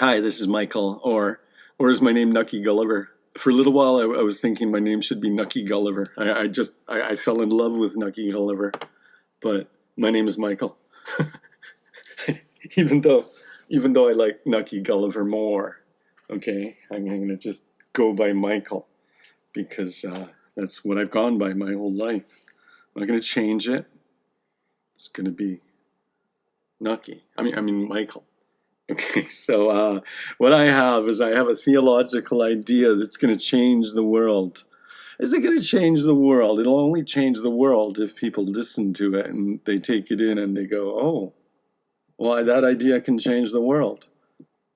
Hi, this is Michael, or is my name Nucky Gulliver? For a little while, I was thinking my name should be Nucky Gulliver. I fell in love with Nucky Gulliver, but my name is Michael. even though even though I like Nucky Gulliver more. Okay, I'm gonna just go by Michael because that's what I've gone by my whole life. I'm not gonna change it. It's gonna be Nucky. I mean Michael. Okay, so what I have is I have a theological idea that's going to change the world. Is it going to change the world? It'll only change the world if people listen to it and they take it in and they go, oh, well, that idea can change the world.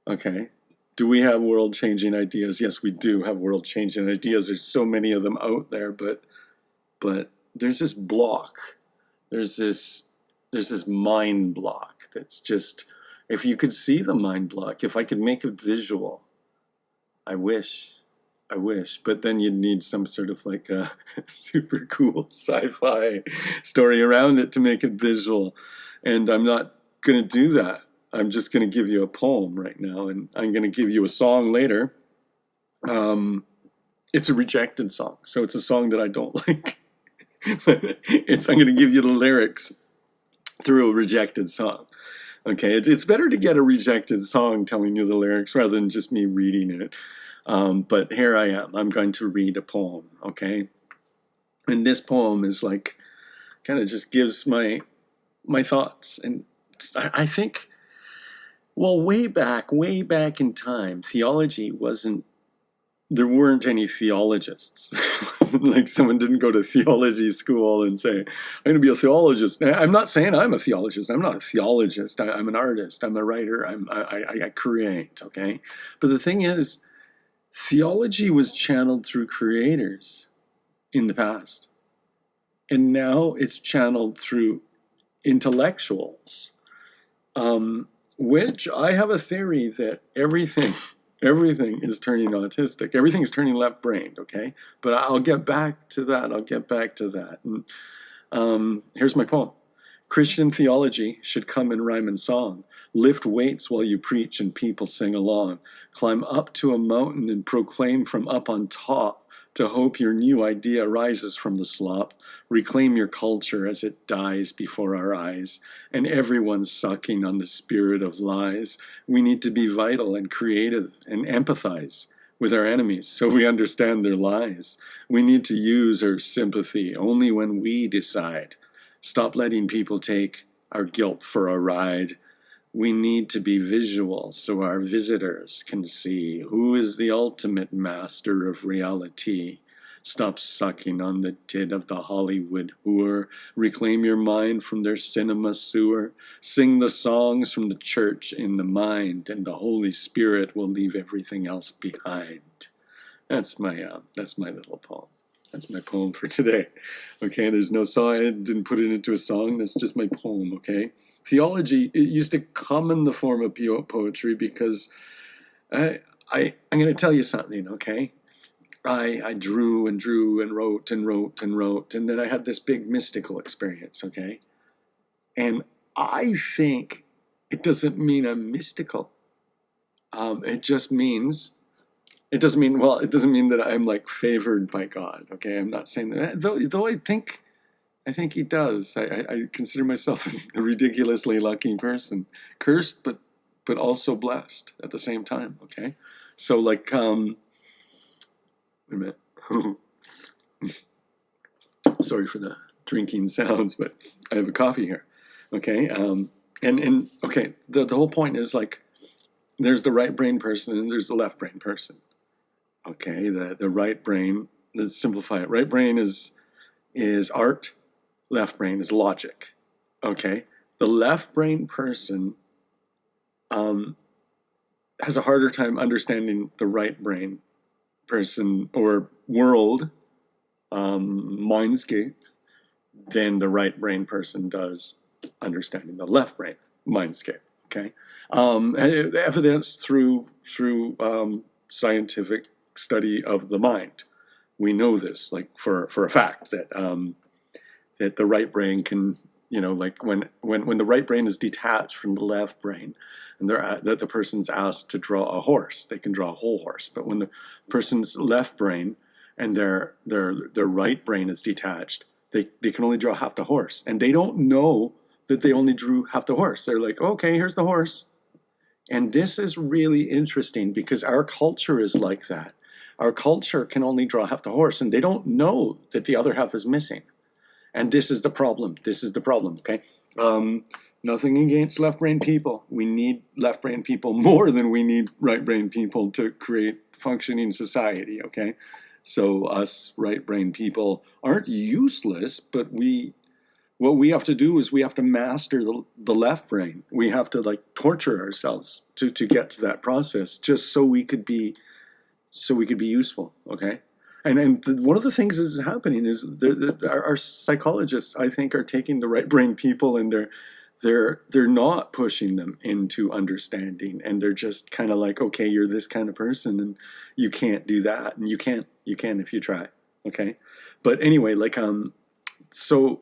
Okay. Do we have world-changing ideas? Yes, we do have world-changing ideas. There's so many of them out there, but there's this block. There's this mind block that's just, if you could see the mind block, if I could make it visual, I wish, but then you'd need some sort of like a super cool sci-fi story around it to make it visual. And I'm not going to do that. I'm just going to give you a poem right now, and I'm going to give you a song later. It's a rejected song, so it's a song that I don't like. But I'm going to give you the lyrics through a rejected song. Okay, it's better to get a rejected song telling you the lyrics rather than just me reading it. But here I am. I'm going to read a poem, okay? And this poem is like, kind of just gives my thoughts. And I think, well, way back in time, theology wasn't, there weren't any theologists. It wasn't like someone didn't go to theology school and say, I'm going to be a theologist. I'm not saying I'm a theologist. I'm not a theologist. I'm an artist. I'm a writer. I create, okay? But the thing is, theology was channeled through creators in the past. And now it's channeled through intellectuals, which I have a theory that everything is turning autistic. Everything is turning left-brained, okay? But I'll get back to that. And, here's my poem. Christian theology should come in rhyme and song. Lift weights while you preach and people sing along. Climb up to a mountain and proclaim from up on top to hope your new idea rises from the slop. Reclaim your culture as it dies before our eyes, and everyone's sucking on the spirit of lies. We need to be vital and creative and empathize with our enemies so we understand their lies. We need to use our sympathy only when we decide. Stop letting people take our guilt for a ride. We need to be visual so our visitors can see who is the ultimate master of reality. Stop sucking on the tit of the Hollywood whore. Reclaim your mind from their cinema sewer. Sing the songs from the church in the mind, and the Holy Spirit will leave everything else behind. That's my little poem. That's my poem for today. Okay, there's no song. I didn't put it into a song. That's just my poem, okay? Theology, it used to come in the form of poetry because I'm going to tell you something, okay? I drew and wrote, and then I had this big mystical experience, okay? And I think it doesn't mean I'm mystical. It doesn't mean that I'm like favored by God, okay? I'm not saying that, though I think he does. I consider myself a ridiculously lucky person. Cursed, but also blessed at the same time, okay? So like, wait a minute. Sorry for the drinking sounds, but I have a coffee here, okay? And okay, the whole point is like, there's the right brain person and there's the left brain person, okay? The right brain, let's simplify it. Right brain is art. Left brain is logic, okay? The left brain person has a harder time understanding the right brain person or world mindscape than the right brain person does understanding the left brain mindscape, okay? Evidence through scientific study of the mind. We know this, like for a fact, that the right brain can like when the right brain is detached from the left brain, and the person's asked to draw a horse, they can draw a whole horse. But when the person's left brain and their right brain is detached, they can only draw half the horse, and they don't know that they only drew half the horse. They're like, okay, here's the horse. And this is really interesting because our culture is like that. Our culture can only draw half the horse, and they don't know that the other half is missing. And this is the problem. This is the problem, okay? Nothing against left-brain people. We need left-brain people more than we need right-brain people to create functioning society, okay? So us right-brain people aren't useless, but what we have to do is we have to master the left brain. We have to like torture ourselves to get to that process just so we could be useful, okay? And one of the things that's happening is our psychologists, I think, are taking the right brain people, and they're not pushing them into understanding, and they're just kind of like, okay, you're this kind of person, and you can't do that, and you can if you try, okay? But anyway, like so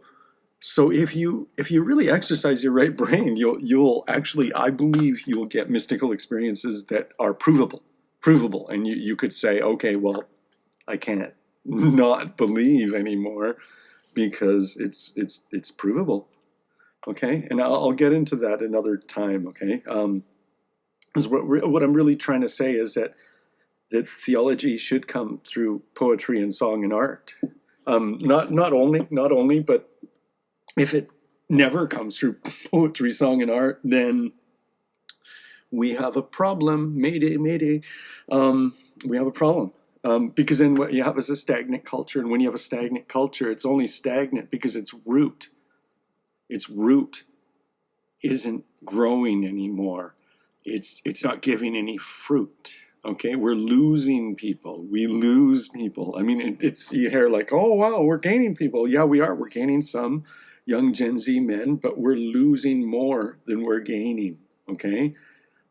if you really exercise your right brain, you'll actually, I believe, you will get mystical experiences that are provable, and you could say, okay, well, I can't not believe anymore because it's provable, okay? And I'll get into that another time, okay? Because what I'm really trying to say is that theology should come through poetry and song and art. Not only, but if it never comes through poetry, song, and art, then we have a problem. Mayday, mayday. We have a problem. Because then what you have is a stagnant culture. And when you have a stagnant culture, it's only stagnant because its root isn't growing anymore. It's not giving any fruit. Okay, we're losing people. We lose people. I mean, you hear like, oh, wow, we're gaining people. Yeah, we are. We're gaining some young Gen Z men, but we're losing more than we're gaining. Okay.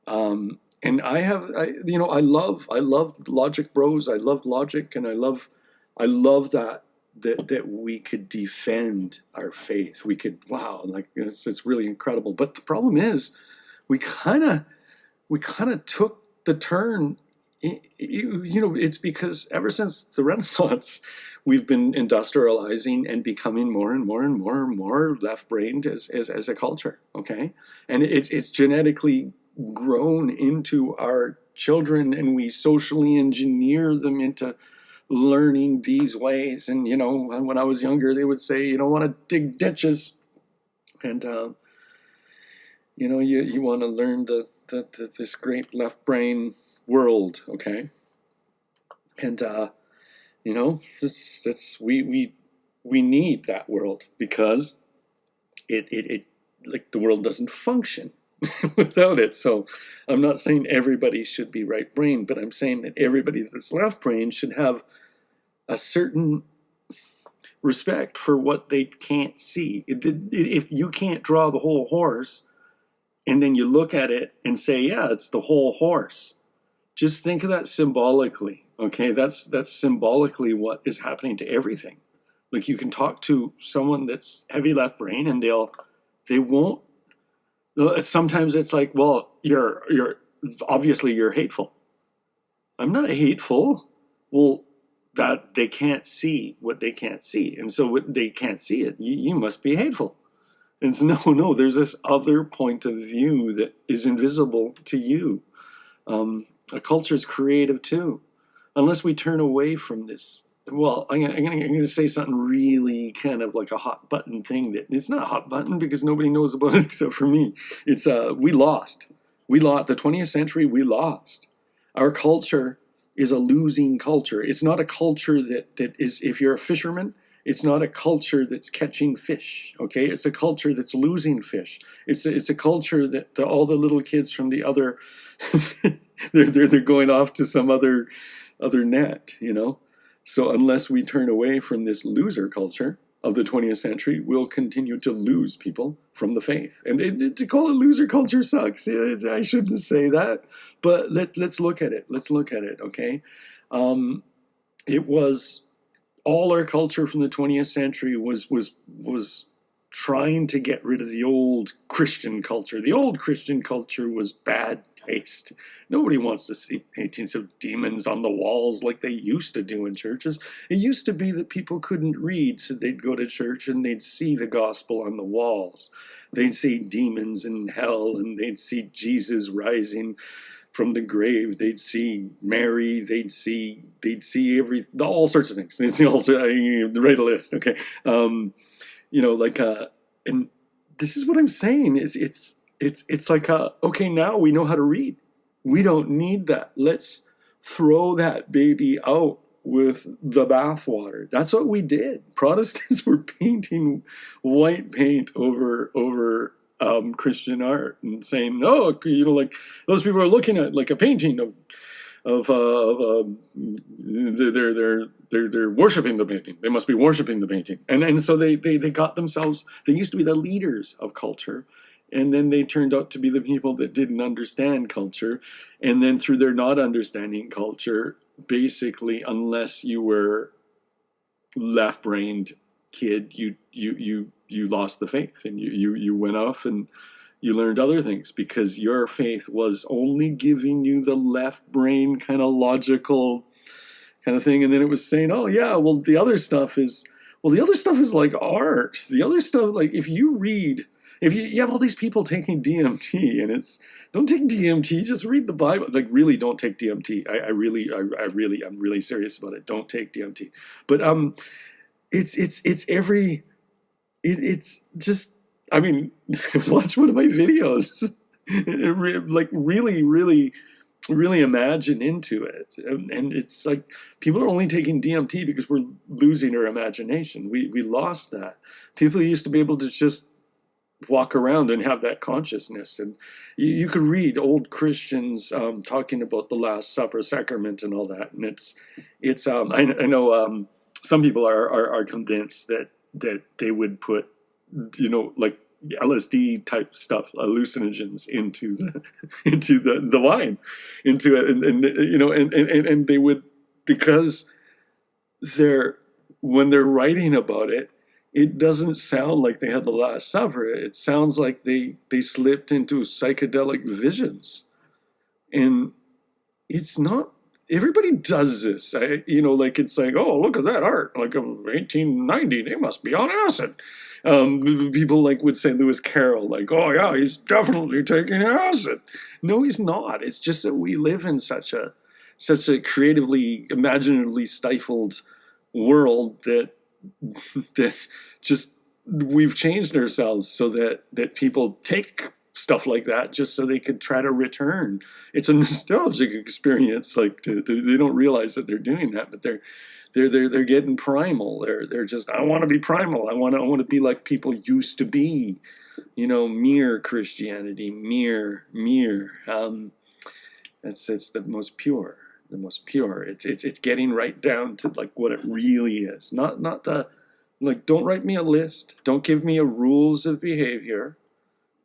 And I love logic bros. I love logic, and I love that we could defend our faith. We could, wow, like it's really incredible. But the problem is, we kind of took the turn. It's because ever since the Renaissance, we've been industrializing and becoming more and more and more and more left-brained as a culture. Okay, and it's genetically grown into our children, and we socially engineer them into learning these ways. And when I was younger, they would say you don't want to dig ditches, and you want to learn this great left brain world, okay? And we need that world because it like the world doesn't function without it. So I'm not saying everybody should be right brain, but I'm saying that everybody that's left brain should have a certain respect for what they can't see. If you can't draw the whole horse, and then you look at it and say, yeah, it's the whole horse, just think of that symbolically. Okay, that's symbolically what is happening to everything. Like you can talk to someone that's heavy left brain, and they won't. Sometimes it's like, well, you're obviously you're hateful. I'm not hateful. Well, that they can't see what they can't see, and so what they can't see it, you must be hateful. And so, no, there's this other point of view that is invisible to you. A culture is creative too, unless we turn away from this. Well, I'm going to say something really kind of like a hot button thing that it's not a hot button because nobody knows about it except for me. It's we lost the 20th century. We lost. Our culture is a losing culture. It's not a culture that is, if you're a fisherman, it's not a culture that's catching fish, okay? It's a culture that's losing fish. It's a culture that all the little kids from the other, they're going off to some other net, So unless we turn away from this loser culture of the 20th century, we'll continue to lose people from the faith. And to call it loser culture sucks. I shouldn't say that, but let's look at it. Let's look at it, okay? It was all our culture from the 20th century was trying to get rid of the old Christian culture. The old Christian culture was bad taste. Nobody wants to see paintings of demons on the walls like they used to do in churches. It used to be that people couldn't read, so they'd go to church and they'd see the gospel on the walls. They'd see demons in hell, and they'd see Jesus rising from the grave. They'd see Mary. They'd see all sorts of things. They'd see write a list, okay? And this is what I'm saying is it's like okay, now we know how to read. We don't need that. Let's throw that baby out with the bathwater. That's what we did. Protestants were painting white paint over Christian art and saying, no, like those people are looking at like a painting of they're worshiping the painting. They must be worshiping the painting. And so they got themselves, they used to be the leaders of culture. And then they turned out to be the people that didn't understand culture. And then through their not understanding culture, basically, unless you were left-brained kid, you lost the faith, and you went off and you learned other things because your faith was only giving you the left brain kind of logical kind of thing. And then it was saying, oh yeah, well the other stuff is like art. The other stuff, like if you have all these people taking DMT, and don't take DMT, just read the Bible. Like really don't take DMT. I'm really serious about it. Don't take DMT. But it's just, I mean, watch one of my videos. Like really imagine into it. And it's like people are only taking DMT because we're losing our imagination. We lost that. People used to be able to just walk around and have that consciousness. And you could read old Christians talking about the Last Supper sacrament and all that. And I know some people are convinced that they would put, like LSD type stuff, hallucinogens into the wine, into it, and they would, because when they're writing about it, it doesn't sound like they had the Last Supper. It sounds like they slipped into psychedelic visions, and it's not. Everybody does this, like it's like, oh, look at that art, like of 1890, they must be on acid. People like would say Lewis Carroll, like, oh yeah, he's definitely taking acid. No, he's not. It's just that we live in such a creatively, imaginatively stifled world that just we've changed ourselves so that people take stuff like that just so they could try to return. It's a nostalgic experience. Like they don't realize that they're doing that, but they're getting primal. They're just, I want to be primal. I want to be like people used to be. Mere Christianity, mere. It's the most pure. The most pure. It's getting right down to like what it really is. Not the like. Don't write me a list. Don't give me a rules of behavior.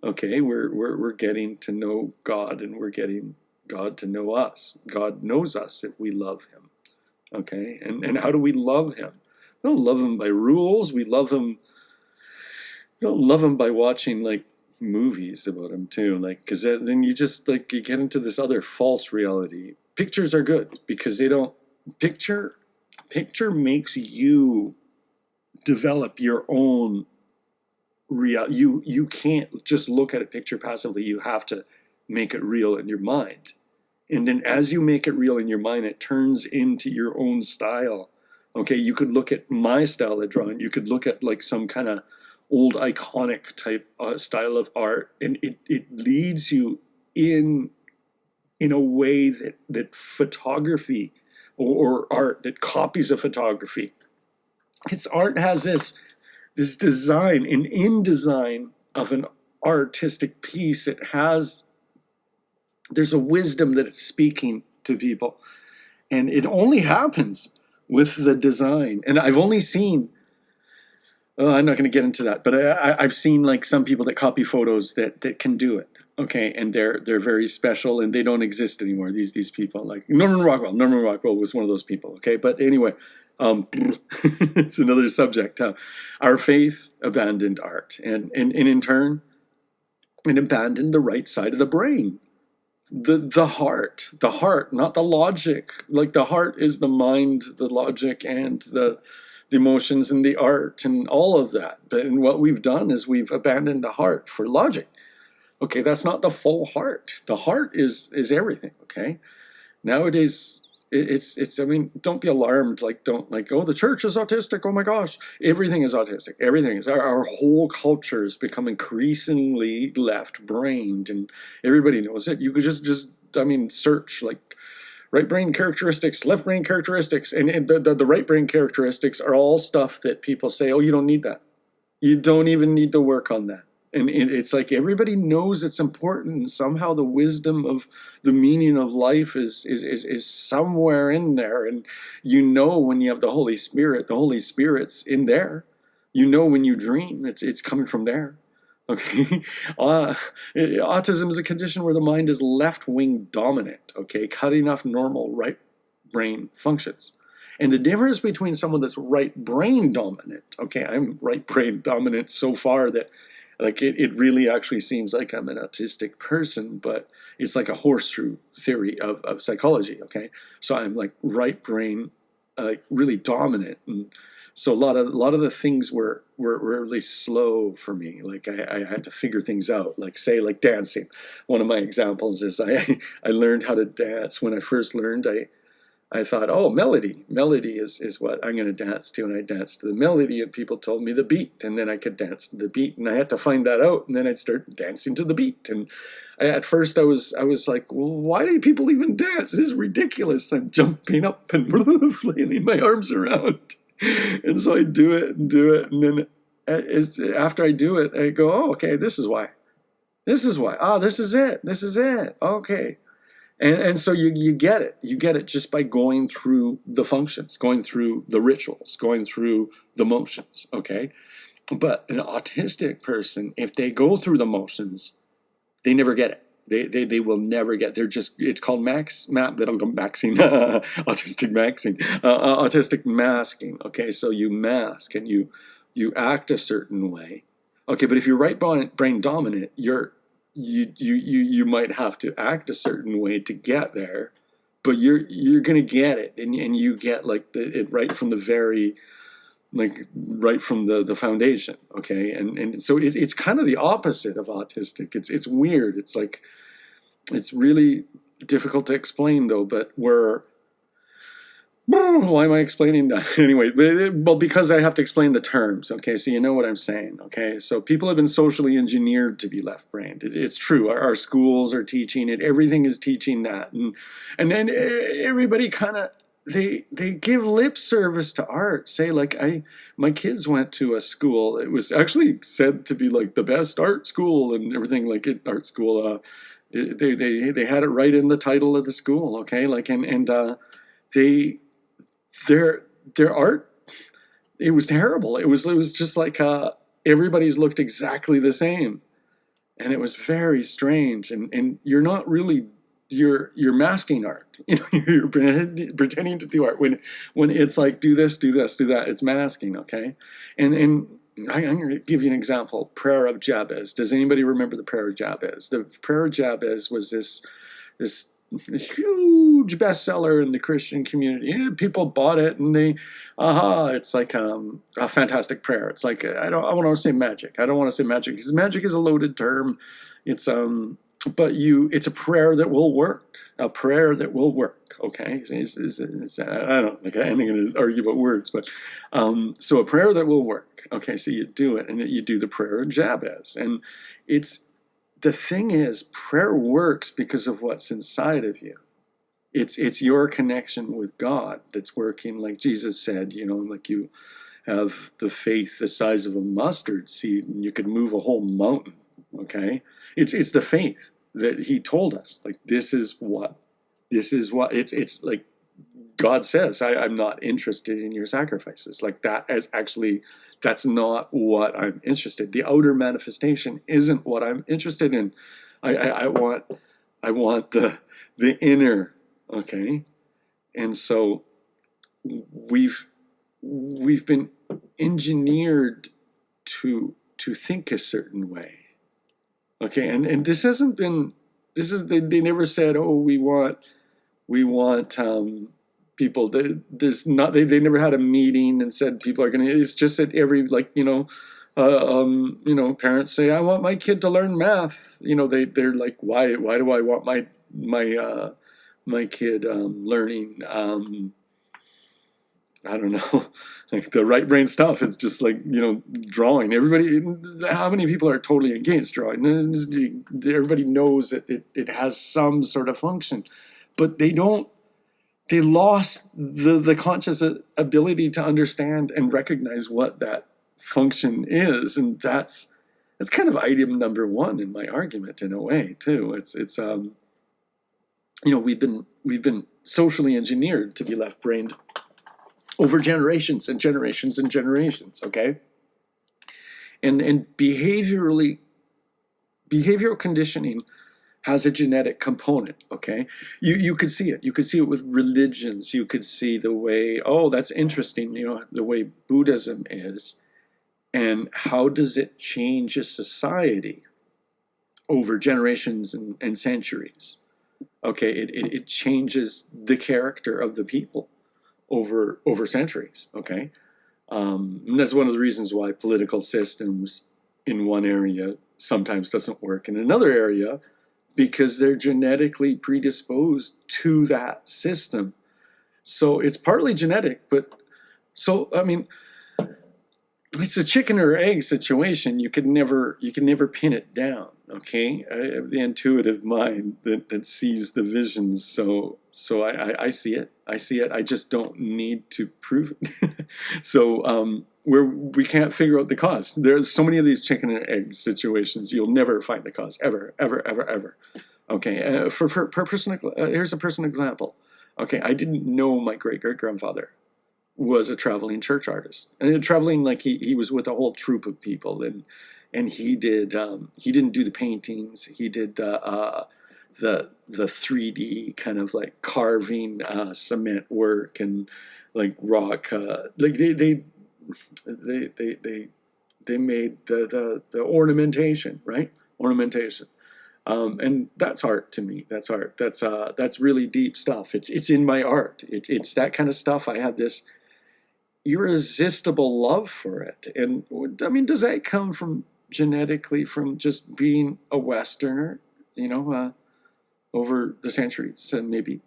Okay, we're getting to know God, and we're getting God to know us. God knows us if we love Him. Okay, and how do we love Him? We don't love Him by rules. We don't love Him by watching like movies about Him too. Like, because then you just like you get into this other false reality. Pictures are good because they don't picture makes you develop your own real. You can't just look at a picture passively. You have to make it real in your mind. And then as you make it real in your mind, it turns into your own style. Okay, you could look at my style of drawing. You could look at like some kind of old iconic type style of art, and it leads you in a way that photography or art that copies of photography. Art has this design, and in design of an artistic piece, there's a wisdom that it's speaking to people. And it only happens with the design. And I've only seen, I'm not going to get into that, but I've seen like some people that copy photos that can do it. Okay, and they're very special, and they don't exist anymore. These people, like Norman Rockwell was one of those people. Okay, but anyway, It's another subject. Our faith abandoned art, and in turn, it abandoned the right side of the brain. The heart, not the logic. Like the heart is the mind, the logic, and the emotions and the art and all of that. But and what we've done is we've abandoned the heart for logic. Okay, that's not the full heart. The heart is everything. Okay, nowadays it's. I mean, don't be alarmed. Like don't like, oh, the church is autistic. Oh my gosh, everything is autistic. Everything is. Our whole culture has become increasingly left-brained, and everybody knows it. You could just I mean, search like right brain characteristics, left brain characteristics, and the right brain characteristics are all stuff that people say, oh, you don't need that. You don't even need to work on that. And it's like everybody knows it's important, and somehow the wisdom of the meaning of life is somewhere in there. And you know when you have the Holy Spirit's in there. You know when you dream, it's coming from there. Okay, autism is a condition where the mind is left-wing dominant. Okay, cutting off normal right brain functions. And the difference between someone that's right brain dominant, okay, I'm right brain dominant so far that like it really actually seems like I'm an autistic person, but it's like a horseshoe theory of psychology, okay? So I'm like right brain, really dominant. And so a lot of the things were really slow for me. Like I had to figure things out, like say like dancing. One of my examples is I learned how to dance. When I first learned, I thought, oh, melody. Melody is what I'm going to dance to. And I danced to the melody, and people told me the beat. And then I could dance to the beat. And I had to find that out. And then I'd start dancing to the beat. And at first I was like, well, why do people even dance? This is ridiculous. I'm jumping up and flailing my arms around. And so I do it. And then after I do it, I go, oh, okay, this is why. This is why. Oh, this is it. This is it. Okay. And so you get it. You get it just by going through the functions, going through the rituals, going through the motions, okay? But an autistic person, if they go through the motions, they never get it. They will never get. They're just. It's called maxing. Autistic maxing. Autistic masking. Okay, so you mask and you act a certain way. Okay, but if you're right brain dominant, you might have to act a certain way to get there, but you're gonna get it, and you get like it right from the very right from the foundation, okay, and so it's kind of the opposite of autistic. It's weird. It's like it's really difficult to explain though, but why am I explaining that? Anyway, well, because I have to explain the terms, okay? So you know what I'm saying, okay? So people have been socially engineered to be left-brained. It's true. Our schools are teaching it. Everything is teaching that. And then everybody kind of, they give lip service to art. Say, like, my kids went to a school. It was actually said to be, like, the best art school and everything, like, art school. They had it right in the title of the school, okay? Like, and their art, it was terrible. It was just like everybody's looked exactly the same, and it was very strange. And you're not really you're masking art. You know, you're pretending to do art when it's like do this, do this, do that. It's masking, okay? And I'm going to give you an example. Prayer of Jabez. Does anybody remember the Prayer of Jabez? The Prayer of Jabez was this huge bestseller in the Christian community. Yeah, people bought it, and it's like a fantastic prayer. It's like I want to say magic. I don't want to say magic because magic is a loaded term. It's but it's a prayer that will work. A prayer that will work. Okay, I don't think I'm going to argue about words, but so a prayer that will work. Okay, so you do it, and you do the Prayer of Jabez, and it's. The thing is, prayer works because of what's inside of you. It's your connection with God that's working. Like Jesus said, you know, like you have the faith the size of a mustard seed, and you could move a whole mountain. Okay, it's the faith that He told us. Like this is what it's like. God says, I'm not interested in your sacrifices. Like that is actually. That's not what I'm interested in. The outer manifestation isn't what I'm interested in. I want the inner, okay? And so we've we've been engineered to think a certain way. Okay, and this hasn't been, they never said, oh, we want people. They never had a meeting and said people are going to. It's just that every, like, parents say, I want my kid to learn math. They're like, why do I want my kid learning I don't know, like the right brain stuff. It's just like, drawing. How many people are totally against drawing? Everybody knows that it has some sort of function, but they lost the conscious ability to understand and recognize what that function is. And that's kind of item number one in my argument, in a way, too. It's we've been socially engineered to be left-brained over generations and generations and generations, okay? And behavioral conditioning has a genetic component, okay? You could see it. You could see it with religions. You could see the way, oh, that's interesting, the way Buddhism is, and how does it change a society over generations and centuries? Okay, it changes the character of the people over centuries, okay? And that's one of the reasons why political systems in one area sometimes doesn't work in another area, because they're genetically predisposed to that system. So it's partly genetic, but it's a chicken or egg situation. You can never pin it down. Okay, I have the intuitive mind that sees the visions. So I see it. I just don't need to prove it. So we can't figure out the cause. There's so many of these chicken and egg situations. You'll never find the cause, ever. Okay, here's a personal example. Okay, I didn't know my great-great-grandfather was a traveling church artist, and traveling like he was with a whole troupe of people, and he didn't do the paintings. He did the 3D kind of like carving, cement work, and like rock. Like they made the ornamentation, right? Ornamentation. And that's art to me. That's art. That's really deep stuff. It's in my art. It's that kind of stuff. I have this irresistible love for it. And I mean, does that come from genetically from just being a Westerner, over the centuries? Maybe.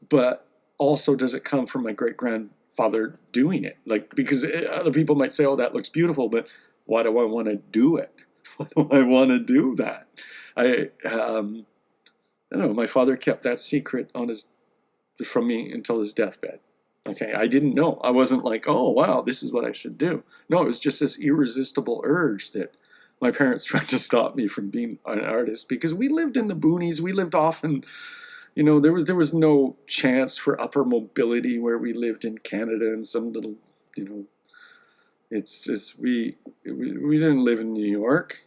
But also, does it come from my great-grandfather doing it? Like, because other people might say, oh, that looks beautiful, but why do I want to do it? Why do I want to do that? I don't know. My father kept that secret from me until his deathbed. Okay, I didn't know. I wasn't like, oh, wow, this is what I should do. No, it was just this irresistible urge that my parents tried to stop me from being an artist, because we lived in the boonies. We lived often, there was no chance for upper mobility where we lived in Canada and some little, we didn't live in New York,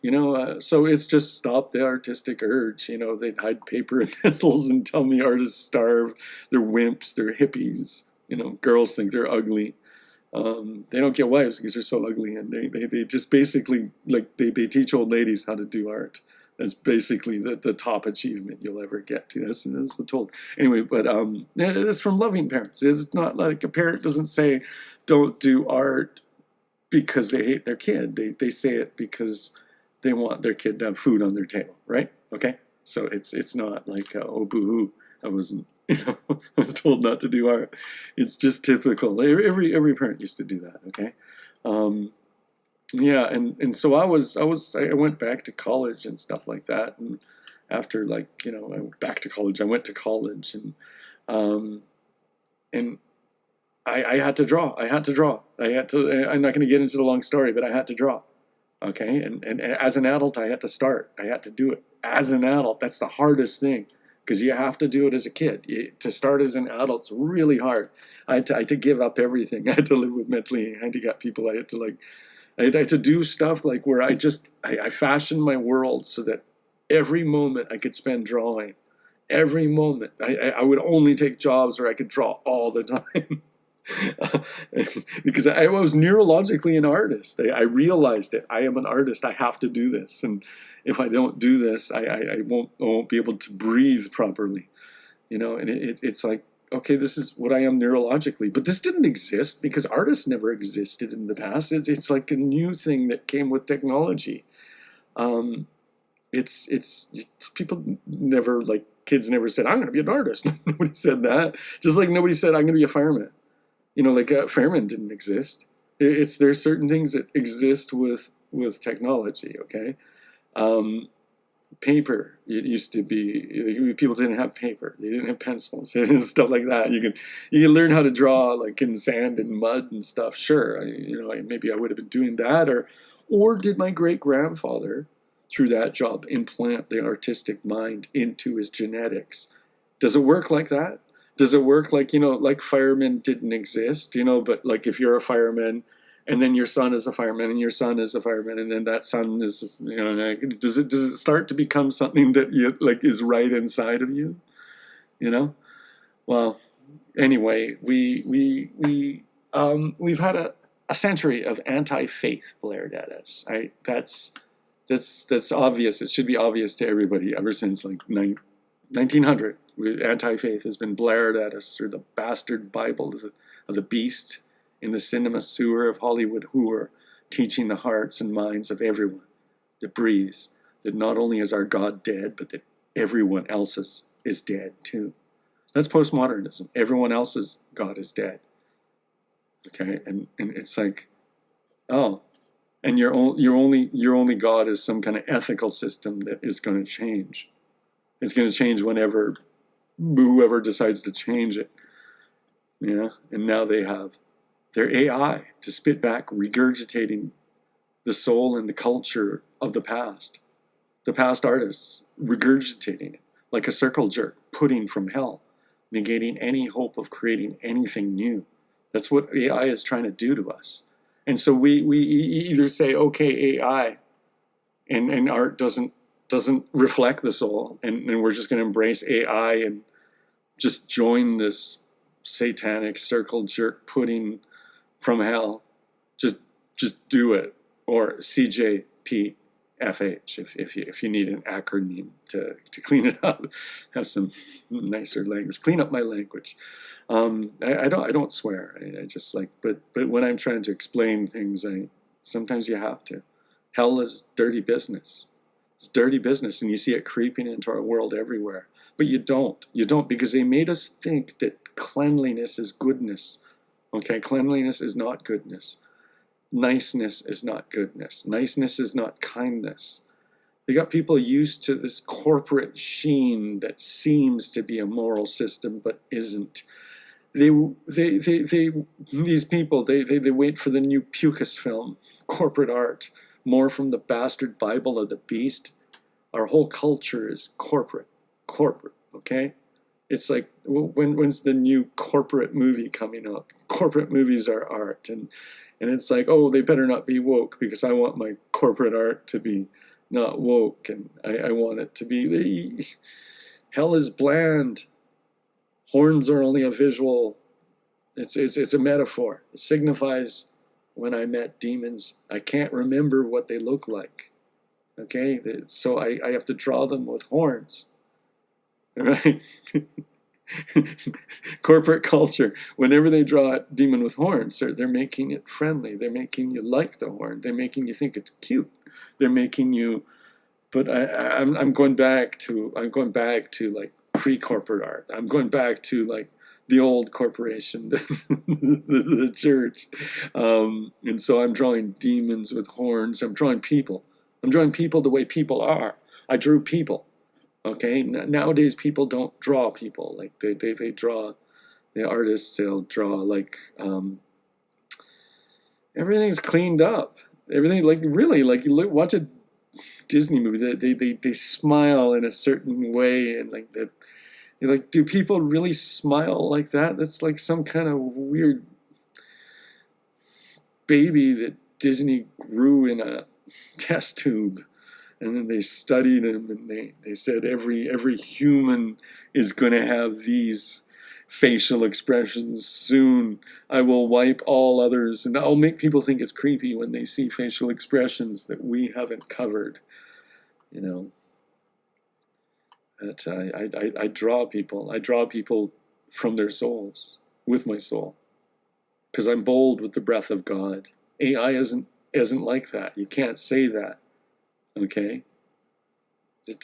so it's just stopped the artistic urge. They'd hide paper and pencils and tell me artists starve. They're wimps. They're hippies. Girls think they're ugly. They don't get wives because they're so ugly, and they just basically, like, they teach old ladies how to do art. That's basically the top achievement you'll ever get to. That's what I'm told. Anyway, but it's from loving parents. It's not like a parent doesn't say don't do art because they hate their kid. They say it because they want their kid to have food on their table, right? Okay, so it's not like oh, boo-hoo, I wasn't. I was told not to do art. It's just typical. Every parent used to do that. Okay, yeah, and so I went back to college and stuff like that. And after, like, I went back to college. I went to college, and I had to draw. I'm not going to get into the long story, but I had to draw. Okay, and as an adult, I had to start. I had to do it as an adult. That's the hardest thing, because you have to do it as a kid. To start as an adult's really hard. I had to give up everything. I had to live with mentally handicapped people. I had to do stuff like where I fashioned my world so that every moment I could spend drawing. Every moment. I would only take jobs where I could draw all the time. Because I was neurologically an artist. I realized it. I am an artist. I have to do this. And if I don't do this, I won't be able to breathe properly. And it's like, okay, this is what I am neurologically. But this didn't exist because artists never existed in the past. It's like a new thing that came with technology. Um, it's people never, like, kids never said, I'm going to be an artist. Nobody said that. Just like nobody said, I'm going to be a fireman. Like firemen didn't exist. There's certain things that exist with technology. Okay, paper. It used to be, people didn't have paper. They didn't have pencils and stuff like that. You can learn how to draw like in sand and mud and stuff. Sure, maybe I would have been doing that, or did my great grandfather through that job implant the artistic mind into his genetics? Does it work like that? Does it work like, like firemen didn't exist, but like if you're a fireman and then your son is a fireman and your son is a fireman and then that son is, does it start to become something that is right inside of you? Well, anyway, we've had a century of anti-faith blared at us. That's obvious. It should be obvious to everybody ever since like 1900. Anti-faith has been blared at us through the bastard Bible of the beast in the cinema sewer of Hollywood, who are teaching the hearts and minds of everyone that breathes that not only is our God dead, but that everyone else's is dead too. That's postmodernism. Everyone else's God is dead. Okay, and it's like, oh, and your only God is some kind of ethical system that is going to change. It's going to change whenever whoever decides to change it. And now they have their AI to spit back, regurgitating the soul and the culture of the past artists, regurgitating it like a circle jerk, putting from hell, negating any hope of creating anything new. That's what AI is trying to do to us. And so we either say, okay, AI and art doesn't reflect the soul, and we're just going to embrace AI and just join this satanic circle jerk pudding from hell. Just do it. Or CJPFH if you need an acronym to clean it up. Have some nicer language. Clean up my language. I don't swear. I just like, but when I'm trying to explain things, sometimes you have to. Hell is dirty business. It's dirty business, and you see it creeping into our world everywhere. But you don't because they made us think that cleanliness is goodness. Okay, cleanliness is not goodness. Niceness is not goodness. Niceness is not kindness. They got people used to this corporate sheen that seems to be a moral system but isn't. These people wait for the new Pucas film, corporate art, more from the bastard Bible of the beast. Our whole culture is corporate, okay? It's like, when's the new corporate movie coming up? Corporate movies are art, and it's like, oh, they better not be woke because I want my corporate art to be not woke, and I want it to be, hell is bland. Horns are only a visual. It's a metaphor. It signifies when I met demons, I can't remember what they look like. Okay, so I have to draw them with horns. Right? Corporate culture, whenever they draw a demon with horns, they're making it friendly. They're making you like the horn. They're making you think it's cute. They're making you. But I'm going back to like pre-corporate art. I'm going back to like the old corporation, the church, and so I'm drawing demons with horns. I'm drawing people. I'm drawing people the way people are. I drew people. Okay, nowadays people don't draw people like they draw. The artists, they'll draw like everything's cleaned up. Everything, like, really, like, you watch a Disney movie, they smile in a certain way, and like that. You're like, do people really smile like that? That's like some kind of weird baby that Disney grew in a test tube. And then they studied him, and they said every human is going to have these facial expressions. Soon I will wipe all others, and I'll make people think it's creepy when they see facial expressions that we haven't covered. You know, that I draw people. I draw people from their souls with my soul, because I'm bold with the breath of God. AI isn't like that. You can't say that. Okay.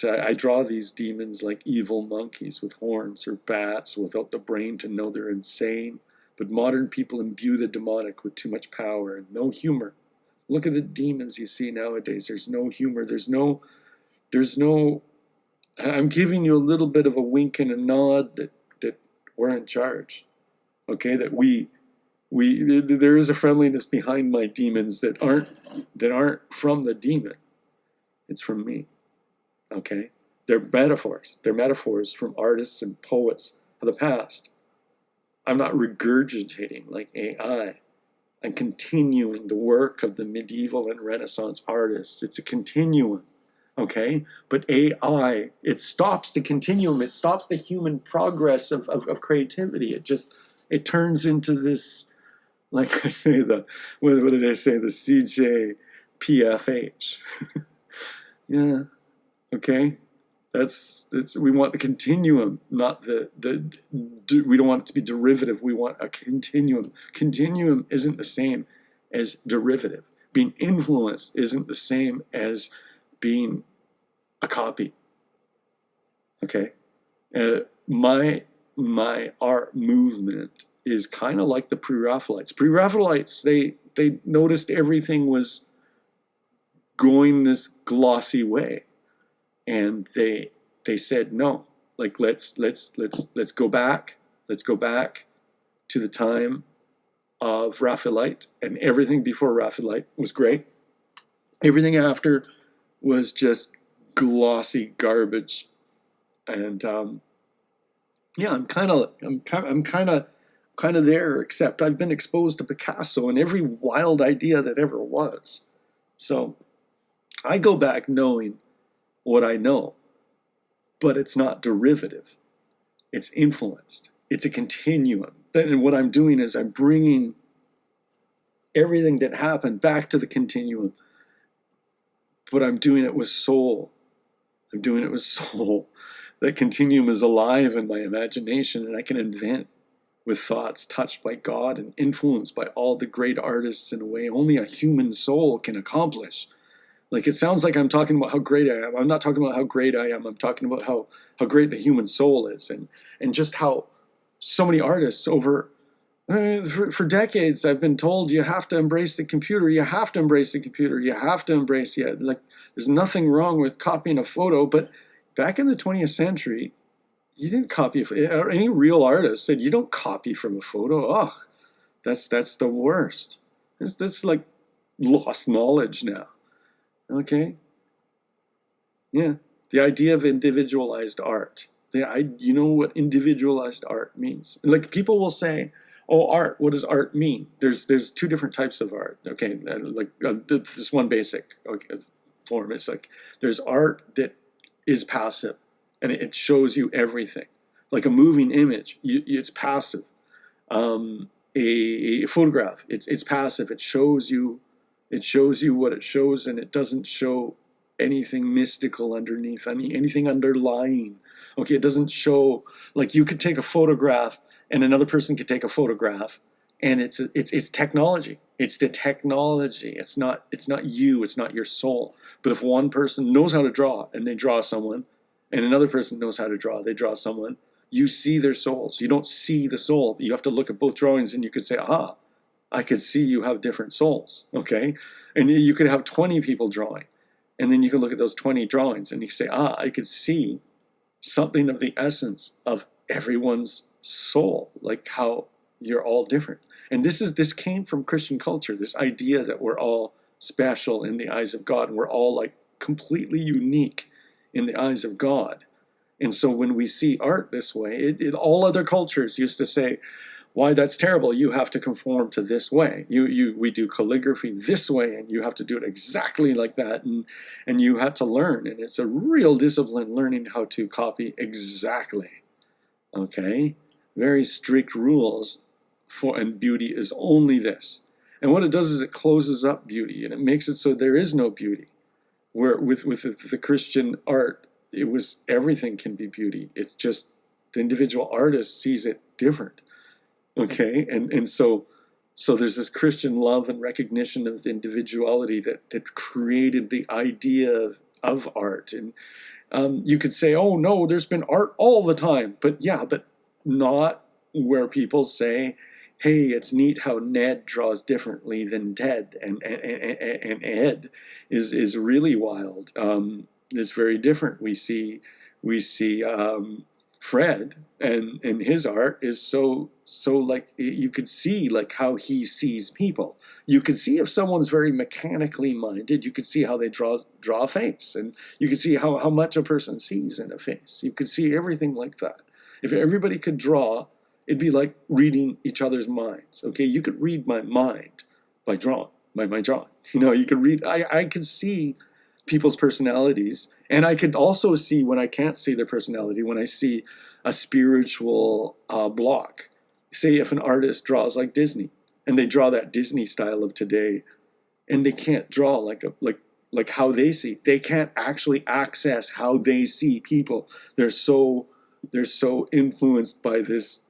I draw these demons like evil monkeys with horns, or bats without the brain to know they're insane. But modern people imbue the demonic with too much power and no humor. Look at the demons you see nowadays. There's no humor. There's no, I'm giving you a little bit of a wink and a nod that we're in charge. Okay, that there is a friendliness behind my demons that aren't from the demon. It's from me. Okay? They're metaphors. They're metaphors from artists and poets of the past. I'm not regurgitating like AI. I'm continuing the work of the medieval and Renaissance artists. It's a continuum. Okay? But AI, it stops the continuum. It stops the human progress of creativity. It turns into this, like I say, what did I say? The CJPFH. Yeah. Okay, that's we want the continuum, not we don't want it to be derivative. We want a continuum. Continuum isn't the same as derivative. Being influenced isn't the same as being a copy. Okay, my art movement is kind of like the Pre-Raphaelites. Pre-Raphaelites, they noticed everything was going this glossy way. And they said no. Like let's go back. Let's go back to the time of Raphaelite, and everything before Raphaelite was great. Everything after was just glossy garbage. And yeah, I'm kind of there. Except I've been exposed to Picasso and every wild idea that ever was. So I go back knowing what I know, but it's not derivative. It's influenced. It's a continuum. And what I'm doing is I'm bringing everything that happened back to the continuum, but I'm doing it with soul. I'm doing it with soul. That continuum is alive in my imagination, and I can invent with thoughts touched by God and influenced by all the great artists in a way only a human soul can accomplish. Like, it sounds like I'm talking about how great I am. I'm not talking about how great I am. I'm talking about how great the human soul is, and just how so many artists over for decades I've been told you have to embrace the computer. You have to embrace the computer. You have to embrace it. Like, there's nothing wrong with copying a photo, but back in the 20th century, you didn't copy. Or any real artist said you don't copy from a photo. Oh, that's the worst. That's like lost knowledge now. Okay. Yeah. The idea of individualized art. You know what individualized art means? Like, people will say, "Oh, art. What does art mean?" There's two different types of art. Okay, this one basic form. It's like there's art that is passive, and it shows you everything, like a moving image. It's passive. A photograph. It's passive. It shows you what it shows, and it doesn't show anything mystical underneath, anything underlying. Okay, it doesn't show, like, you could take a photograph and another person could take a photograph, and it's technology. It's the technology. It's not you. It's not your soul. But if one person knows how to draw and they draw someone, and another person knows how to draw, they draw someone, you see their souls. You don't see the soul. You have to look at both drawings, and you could say, aha, I could see you have different souls, okay? And you could have 20 people drawing, and then you can look at those 20 drawings, and you say, I could see something of the essence of everyone's soul, like how you're all different. And this came from Christian culture, this idea that we're all special in the eyes of God, and we're all like completely unique in the eyes of God. And so when we see art this way, all other cultures used to say, why, that's terrible. You have to conform to this way. We do calligraphy this way, and you have to do it exactly like that. And you have to learn. And it's a real discipline learning how to copy exactly. Okay? very strict rules for, and beauty is only this. And what it does is it closes up beauty and it makes it so there is no beauty. Where with the Christian art, it was everything can be beauty. It's just the individual artist sees it different. Okay, and so there's this Christian love and recognition of the individuality that created the idea of art. And you could say, oh no, there's been art all the time, but not where people say, hey, it's neat how Ned draws differently than Ted, and Ed is really wild. It's very different. We see Fred and his art is so like you could see like how he sees people. You could see if someone's very mechanically minded, you could see how they draw a face, and you could see how much a person sees in a face. You could see everything like that. If everybody could draw, it'd be like reading each other's minds. Okay, you could read my mind by drawing, by my drawing. You know, you could read. I could see people's personalities, and I could also see when I can't see their personality, when I see a spiritual block. Say if an artist draws like Disney, and they draw that Disney style of today, and they can't draw like how they see. They can't actually access how they see people. They're so influenced by this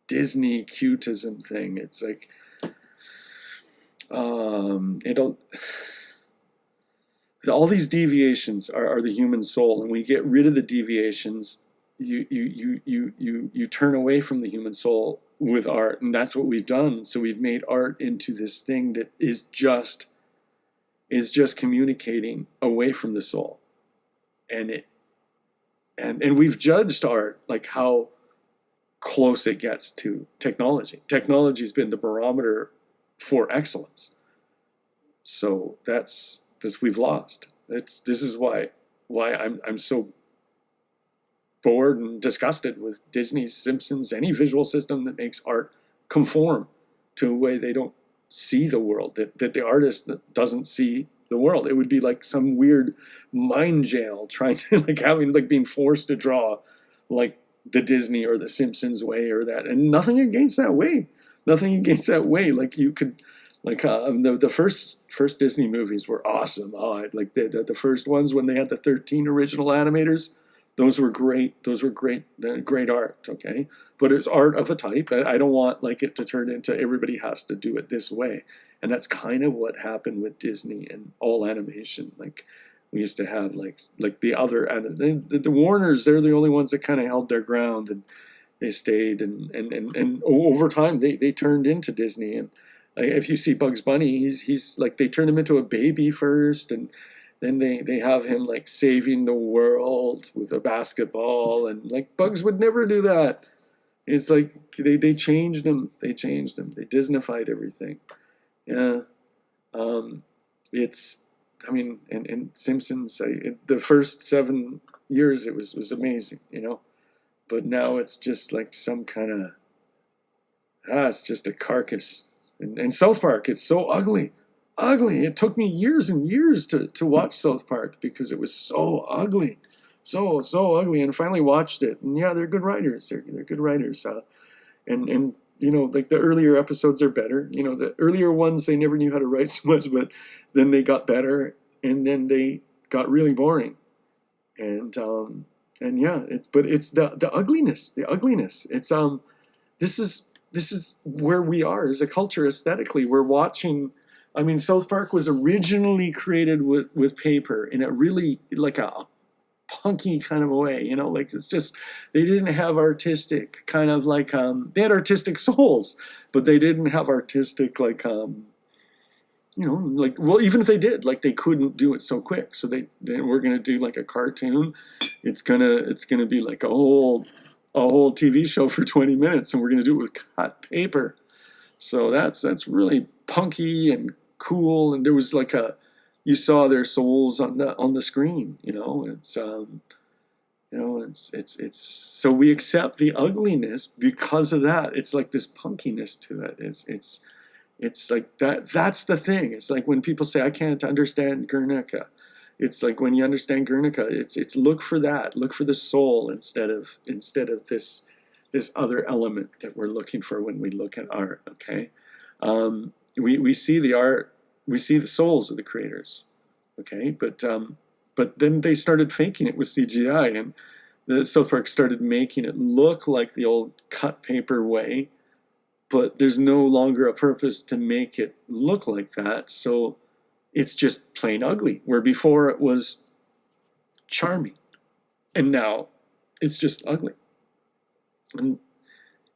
Disney cutism thing. It's like all these deviations are the human soul, and when you get rid of the deviations, you turn away from the human soul with art, and that's what we've done. So we've made art into this thing that is just communicating away from the soul, and we've judged art like how close it gets to technology. Technology's been the barometer for excellence. So that's we've lost. This is why I'm so bored and disgusted with Disney's Simpsons, any visual system that makes art conform to a way they don't see the world, that the artist doesn't see the world. It would be like some weird mind jail trying to being forced to draw like the Disney or the Simpsons way or that, and nothing against that way. Like you could, like the first Disney movies were awesome. Like the first ones when they had the 13 original animators, those were great. Great art. Okay, but it's art of a type. I don't want like it to turn into everybody has to do it this way, and that's kind of what happened with Disney and all animation. Like we used to have like the other the Warners. They're the only ones that kind of held their ground, and they stayed, and over time they turned into Disney. And if you see Bugs Bunny, he's like they turned him into a baby first, and then they have him like saving the world with a basketball, and like Bugs would never do that. It's like they changed him. They Disneyfied everything. Yeah. It's, I mean, and Simpsons, the first 7 years it was amazing, you know, but now it's just like some kind of, it's just a carcass. And South Park, it's so ugly. It took me years and years to watch South Park because it was so ugly. So ugly. And finally watched it. And yeah, they're good writers. They're good writers. And you know, like the earlier episodes are better. You know, the earlier ones, they never knew how to write so much, but then they got better, and then they got really boring. And yeah, it's the ugliness. It's this is where we are as a culture aesthetically. We're watching. I mean, South Park was originally created with paper in a really like a punky kind of a way, you know, like it's just, they didn't have artistic kind of like, they had artistic souls, but they didn't have artistic like, you know, like, well, even if they did, like they couldn't do it so quick. So they were going to do like a cartoon. It's going to be like a whole TV show for 20 minutes, and we're going to do it with cut paper. So that's really punky and cool. And there was like you saw their souls on the screen, you know. It's it's so we accept the ugliness because of that. It's like this punkiness to it. It's like that. That's the thing. It's like when people say I can't understand Guernica, It's like when you understand Guernica, it's look for that, look for the soul instead of this other element that we're looking for when we look at art. Okay, we see the art, we see the souls of the creators. Okay, but then they started faking it with CGI, and the South Park started making it look like the old cut paper way, but there's no longer a purpose to make it look like that. So it's just plain ugly, where before it was charming, and now it's just ugly. And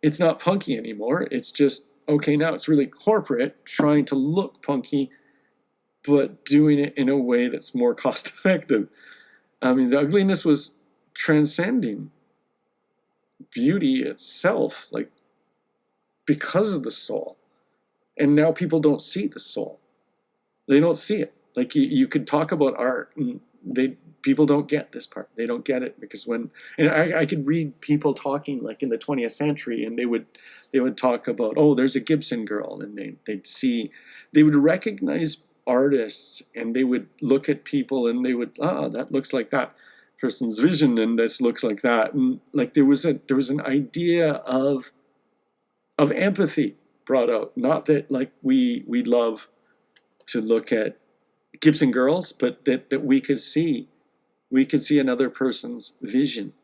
it's not punky anymore. It's just, okay, now it's really corporate, trying to look punky, but doing it in a way that's more cost effective. I mean, the ugliness was transcending beauty itself, like, because of the soul. And now people don't see the soul. They don't see it. Like, you could talk about art, and people don't get this part. They don't get it, because and I could read people talking like in the 20th century, and they would talk about, oh, there's a Gibson girl, and they would recognize artists, and they would look at people, and they would, that looks like that person's vision, and this looks like that, and like there was an idea of empathy brought out. Not that like we love to look at Gibson girls, but that we could see another person's vision.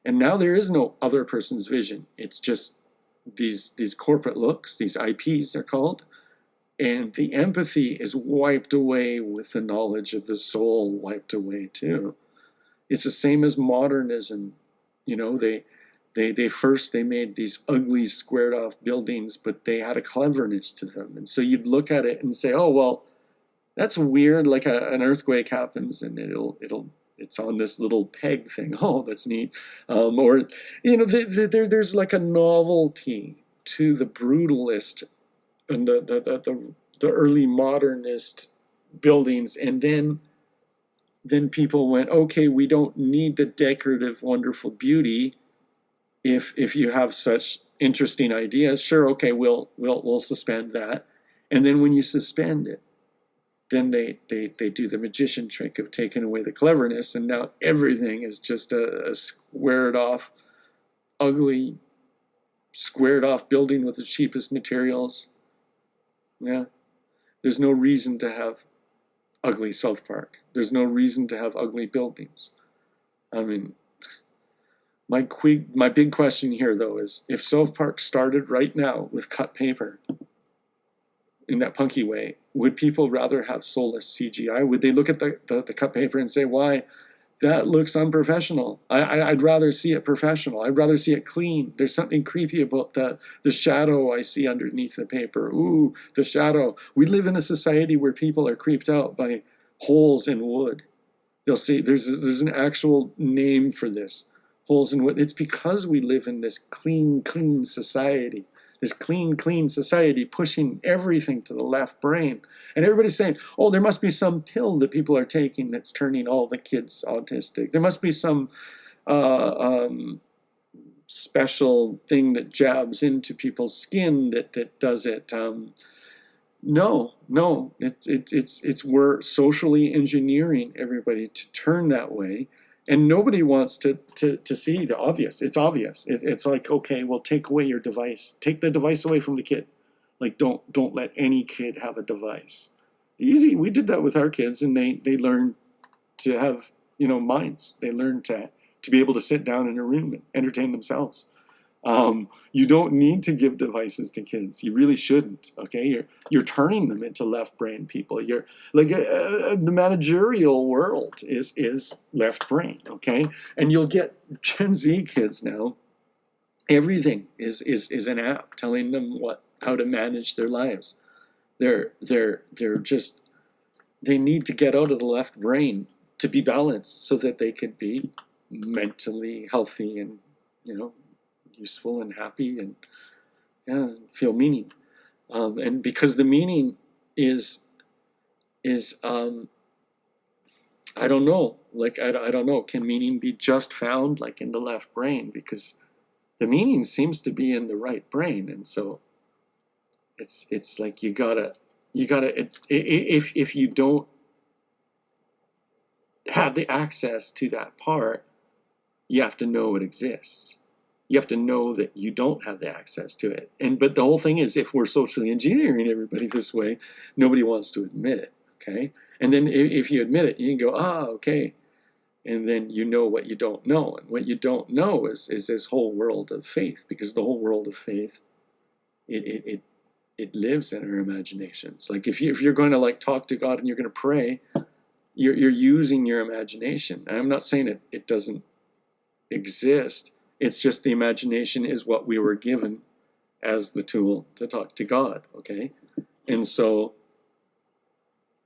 And now there is no other person's vision. It's just these corporate looks, these IPs they're called, and the empathy is wiped away with the knowledge of the soul wiped away too. It's the same as modernism. You know, they first made these ugly squared off buildings, but they had a cleverness to them. And so you'd look at it and say, oh, well, that's weird. Like an earthquake happens, and it's on this little peg thing. Oh, that's neat. Or, you know, there's like a novelty to the brutalist and the early modernist buildings. And then people went, okay, we don't need the decorative, wonderful beauty. If you have such interesting ideas, sure, okay, we'll suspend that. And then when you suspend it, then they do the magician trick of taking away the cleverness, and now everything is just a squared off, ugly, squared off building with the cheapest materials. Yeah, there's no reason to have ugly South Park. There's no reason to have ugly buildings. I mean, my big question here, though, is if South Park started right now with cut paper in that punky way, would people rather have soulless CGI? Would they look at the cut paper and say, why, that looks unprofessional? I'd rather see it professional. I'd rather see it clean. There's something creepy about the shadow I see underneath the paper. Ooh, the shadow. We live in a society where people are creeped out by holes in wood. You'll see there's an actual name for this. Holes in wood. It's because we live in this clean society. This clean society pushing everything to the left brain. And everybody's saying, oh, there must be some pill that people are taking that's turning all the kids autistic. There must be some special thing that jabs into people's skin that does it. No, it's we're socially engineering everybody to turn that way. And nobody wants to see the obvious. It's obvious. It's like, okay, well, take away your device. Take the device away from the kid. Like, don't let any kid have a device. Easy. We did that with our kids, and they learned to have, minds. They learned to be able to sit down in a room and entertain themselves. You don't need to give devices to kids. You really shouldn't. Okay, you're turning them into left brain people. You're like the managerial world is left brain. Okay, and you'll get Gen Z kids now. Everything is an app telling them how to manage their lives. They're just, they need to get out of the left brain to be balanced so that they can be mentally healthy and useful and happy and feel meaning. And because the meaning is I don't know, I don't know, can meaning be just found like in the left brain? Because the meaning seems to be in the right brain, and so it's like you gotta if you don't have the access to that part, you have to know it exists. You have to know that you don't have the access to it. But the whole thing is, if we're socially engineering everybody this way, nobody wants to admit it, okay? And then if you admit it, you can go, okay. And then you know what you don't know. And what you don't know is this whole world of faith, because the whole world of faith, it lives in our imaginations. Like if you're going to like talk to God and you're going to pray, you're using your imagination. And I'm not saying it doesn't exist. It's just the imagination is what we were given as the tool to talk to God, okay? And so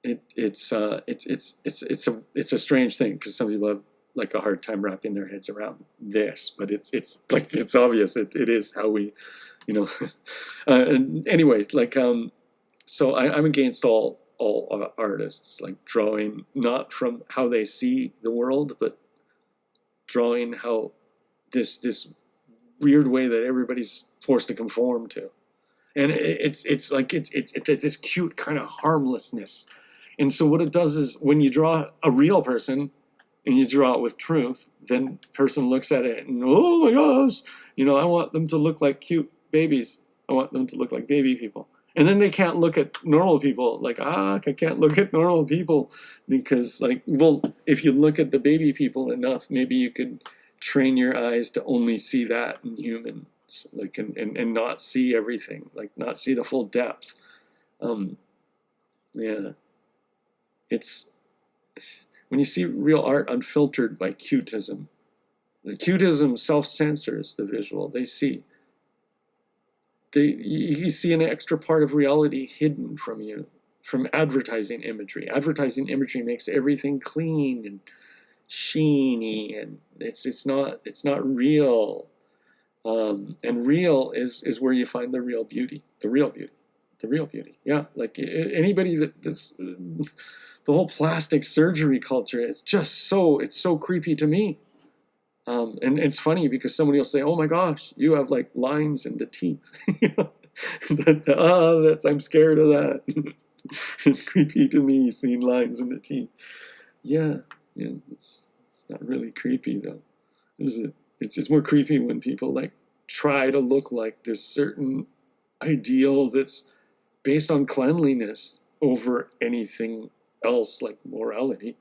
it's a strange thing, because some people have like a hard time wrapping their heads around this, but it's like it's obvious. It is how we, and anyway, like so I'm against all artists like drawing not from how they see the world, but drawing how this weird way that everybody's forced to conform to, and it's this cute kind of harmlessness. And so what it does is, when you draw a real person and you draw it with truth, then the person looks at it and, oh my gosh, I want them to look like cute babies. I want them to look like baby people. And then they can't look at normal people. Like, I can't look at normal people because, like, well, if you look at the baby people enough, maybe you could train your eyes to only see that in humans, like, and not see everything, like, not see the full depth. Yeah. It's when you see real art unfiltered by cutism. The cutism self-censors the visual. You see an extra part of reality hidden from you, from advertising imagery. Advertising imagery makes everything clean and sheeny, and it's not real. And real is where you find the real beauty. The real beauty. Yeah, like anybody that's the whole plastic surgery culture is just it's so creepy to me. And it's funny because somebody will say, "Oh my gosh, you have like lines in the teeth." I'm scared of that. It's creepy to me seeing lines in the teeth. Yeah, it's not really creepy though, is it? It's more creepy when people like try to look like this certain ideal that's based on cleanliness over anything else, like morality.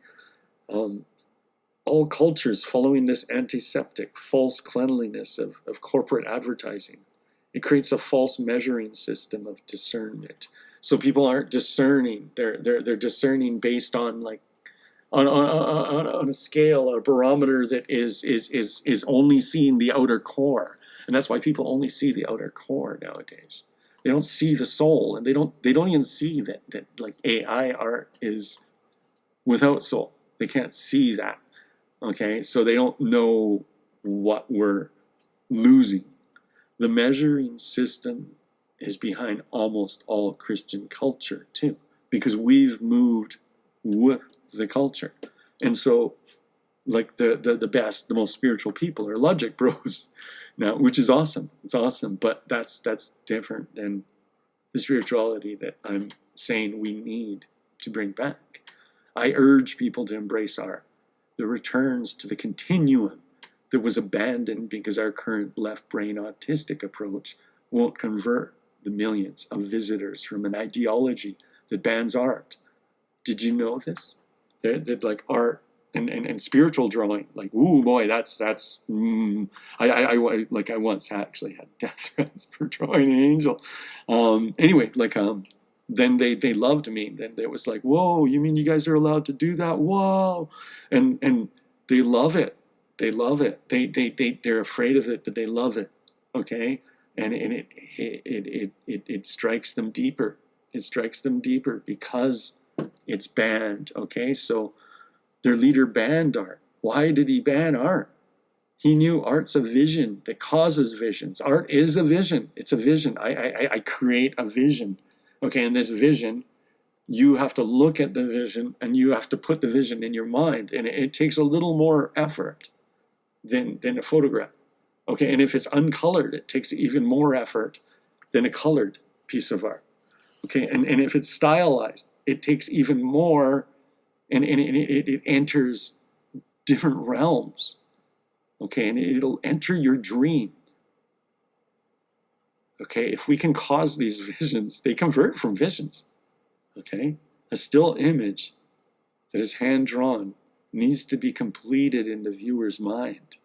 All cultures following this antiseptic, false cleanliness of corporate advertising. It creates a false measuring system of discernment. So people aren't discerning. They're discerning based on like on a scale, a barometer that is only seeing the outer core. And that's why people only see the outer core nowadays. They don't see the soul, and they don't even see that like AI art is without soul. They can't see that. Okay, so they don't know what we're losing. The measuring system is behind almost all Christian culture too, because we've moved with the culture. And so like the best, the most spiritual people are logic bros now, which is awesome. It's awesome, but that's different than the spirituality that I'm saying we need to bring back. I urge people to embrace the returns to the continuum that was abandoned because our current left brain autistic approach won't convert the millions of visitors from an ideology that bans art. Did you know this? That like art and spiritual drawing, like, ooh boy, that's I once actually had death threats for drawing an angel. Anyway, like then they loved me. Then it was like, whoa, you mean you guys are allowed to do that? Whoa, and they love it. They love it. They're afraid of it, but they love it. Okay, and it strikes them deeper. It strikes them deeper because it's banned. Okay, so their leader banned art. Why did he ban art? He knew art's a vision that causes visions. Art is a vision. It's a vision. I create a vision. Okay, and this vision, you have to look at the vision and you have to put the vision in your mind. And it takes a little more effort than a photograph. Okay, and if it's uncolored, it takes even more effort than a colored piece of art. Okay, and if it's stylized, it takes even more and it enters different realms, okay, and it'll enter your dream. Okay, if we can cause these visions, they convert from visions. Okay, a still image that is hand drawn needs to be completed in the viewer's mind.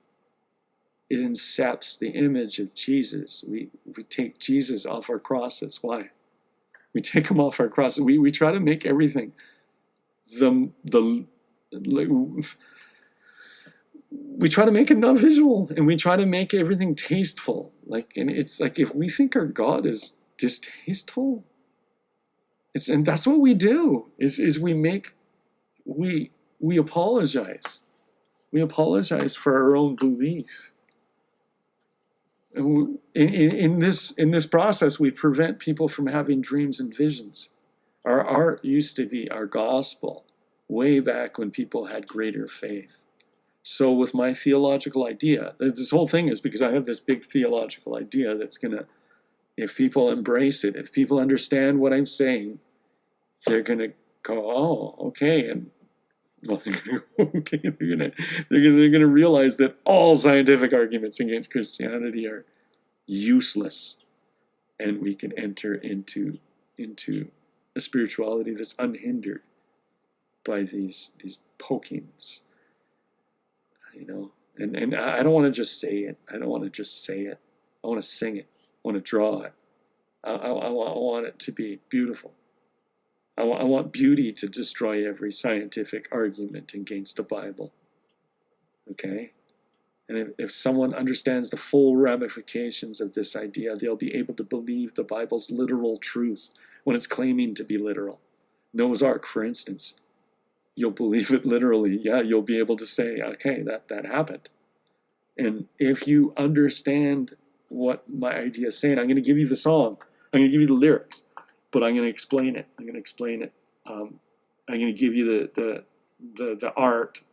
It incepts the image of Jesus. We take Jesus off our crosses. Why? We take him off our crosses. We try to make everything we try to make it non-visual, and we try to make everything tasteful. And it's like, if we think our God is distasteful, and that's what we do. We apologize. We apologize for our own belief. And in this process, we prevent people from having dreams and visions. Our art used to be our gospel, way back when people had greater faith. So with my theological idea, this whole thing is because I have this big theological idea that's gonna, if people embrace it, if people understand what I'm saying, they're gonna go, oh, okay, and well, okay, they're gonna realize that all scientific arguments against Christianity are useless, and we can enter into a spirituality that's unhindered by these pokings. And I don't want to just say it. I want to sing it. I want to draw it. I want it to be beautiful. I want beauty to destroy every scientific argument against the Bible. Okay? And if someone understands the full ramifications of this idea, they'll be able to believe the Bible's literal truth when it's claiming to be literal. Noah's Ark, for instance. You'll believe it literally. Yeah, you'll be able to say, okay, that happened. And if you understand what my idea is saying, I'm going to give you the song. I'm going to give you the lyrics, but I'm going to explain it. I'm going to give you the art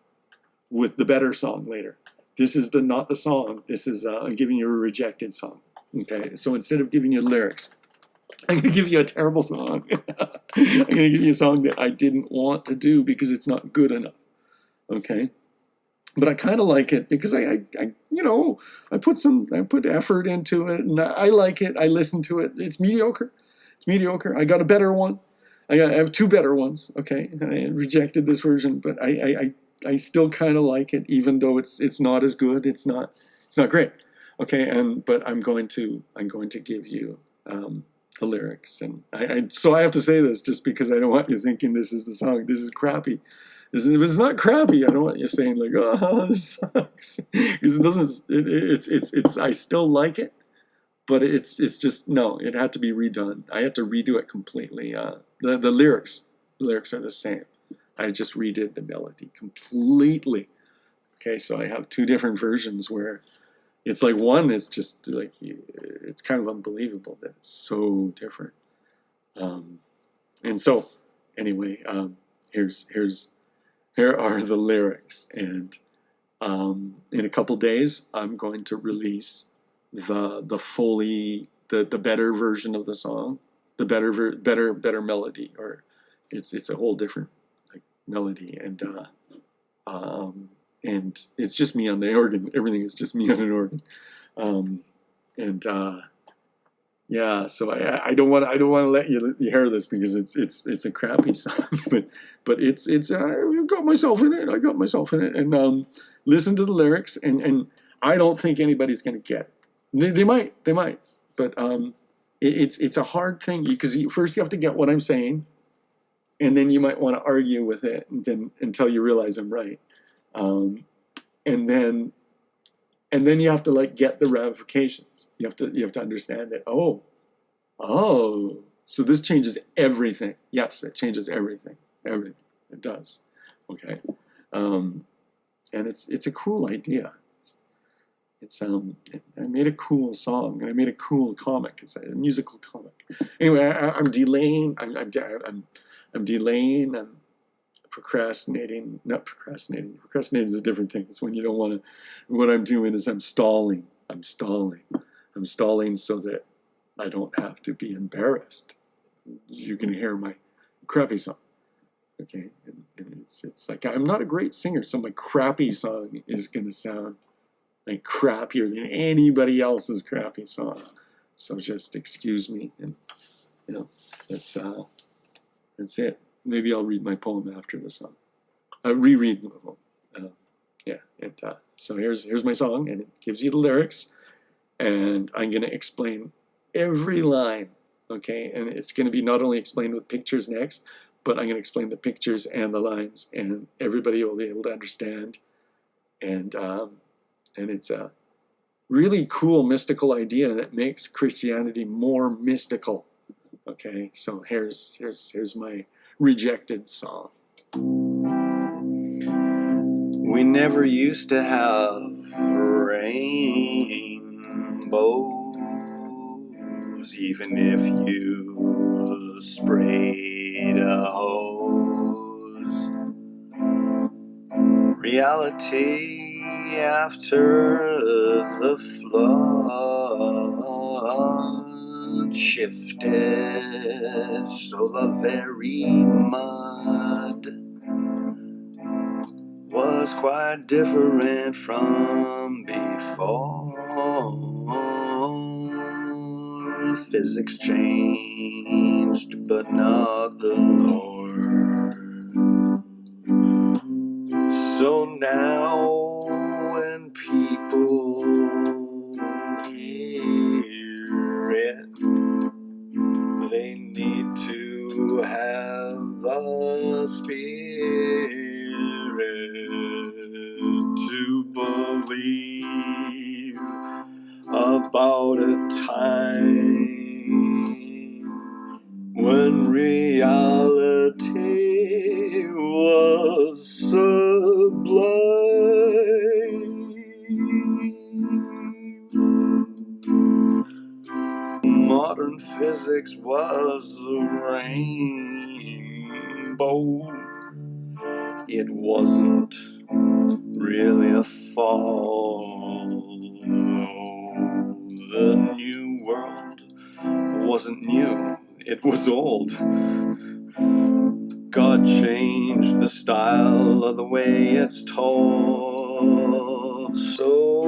with the better song later. This is not the song. This is I'm giving you a rejected song. Okay, so instead of giving you lyrics, I'm going to give you a terrible song. I'm going to give you a song that I didn't want to do because it's not good enough. Okay? But I kind of like it because I put effort into it, and I like it. I listen to it. It's mediocre. I got a better one. I have two better ones. Okay? I rejected this version, but I still kind of like it, even though it's not as good. It's not great. Okay? But I'm going to give you the lyrics, and so I have to say this just because I don't want you thinking this is the song. This is crappy. If it's not crappy, I don't want you saying like, oh, this sucks, because it doesn't. It's I still like it, but it's just no. It had to be redone. I had to redo it completely. The lyrics are the same. I just redid the melody completely. Okay, so I have two different versions where it's like one is just like, it's kind of unbelievable that it's so different. And so anyway, here are the lyrics, and in a couple days I'm going to release the better version of the song, the better melody, or it's a whole different like melody, and it's just me on the organ. Everything is just me on an organ, yeah. So I don't want to let you hear this because it's a crappy song, but it's I got myself in it, and listen to the lyrics, and I don't think anybody's gonna get it. They might, but it's a hard thing because first you have to get what I'm saying, and then you might want to argue with it, and then until you realize I'm right. And then you have to like get the ramifications. You have to understand it. Oh, so this changes everything. Yes, it changes everything. Everything. It does. Okay. And it's a cool idea. I made a cool song, and I made a cool comic. It's a musical comic. Anyway, I'm delaying. I'm delaying. I'm procrastinating. Not procrastinating. Procrastinating is a different thing. It's when you don't want to. What I'm doing is I'm stalling. I'm stalling so that I don't have to be embarrassed. You're going to hear my crappy song. Okay, and it's like I'm not a great singer, so my crappy song is going to sound like crappier than anybody else's crappy song. So just excuse me, and you know, that's it. Maybe I'll read my poem after the song. Reread the poem. Yeah, and so here's my song, and it gives you the lyrics, and I'm gonna explain every line, okay? And it's gonna be not only explained with pictures next, but I'm gonna explain the pictures and the lines, and everybody will be able to understand. And it's a really cool mystical idea that makes Christianity more mystical. Okay, so here's my rejected song. We never used to have rainbows, even if you sprayed a hose. Reality after the flood shifted, so the very mud was quite different from before. Physics changed, but not the Lord. So now when people hear it, they need to have the Spirit to believe about a time when reality was sublime. Modern physics was a rainbow. It wasn't really a fall. The new world wasn't new, it was old. God changed the style of the way it's told. So